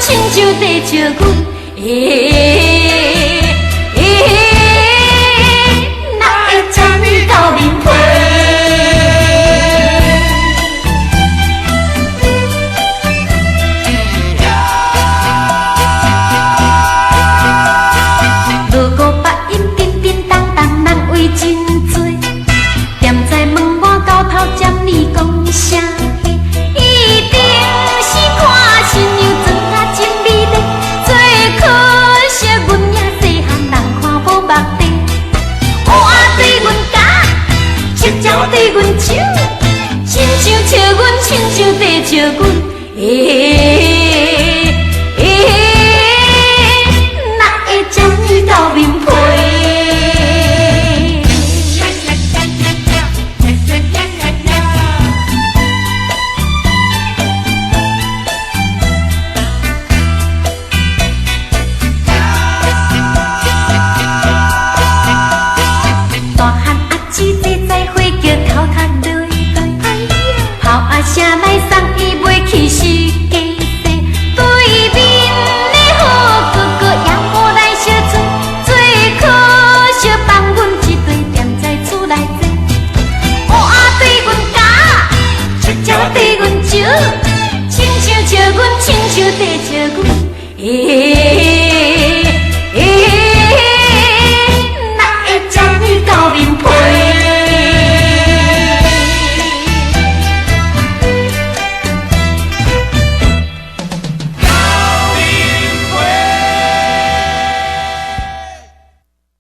亲像在笑阮，哪会这么到面皮？如果白音叮叮当当，人为真多，踮在问我到头尖，你讲啥？一定是看新娘装啊真美丽，最可惜阮也细汉人看无目的，乌鸦对阮咬，赤鸟对阮唱，亲像笑阮，亲像在笑阮。哪会这么到面皮？大汉阿姊坐在花轿头头落落，炮啊声来送伊袂去是家世，对面的好哥哥也无来相催，最可惜放阮一对踮在厝内坐，乌鸦对阮咬，赤鸟对阮笑，亲像笑阮，亲像在笑阮。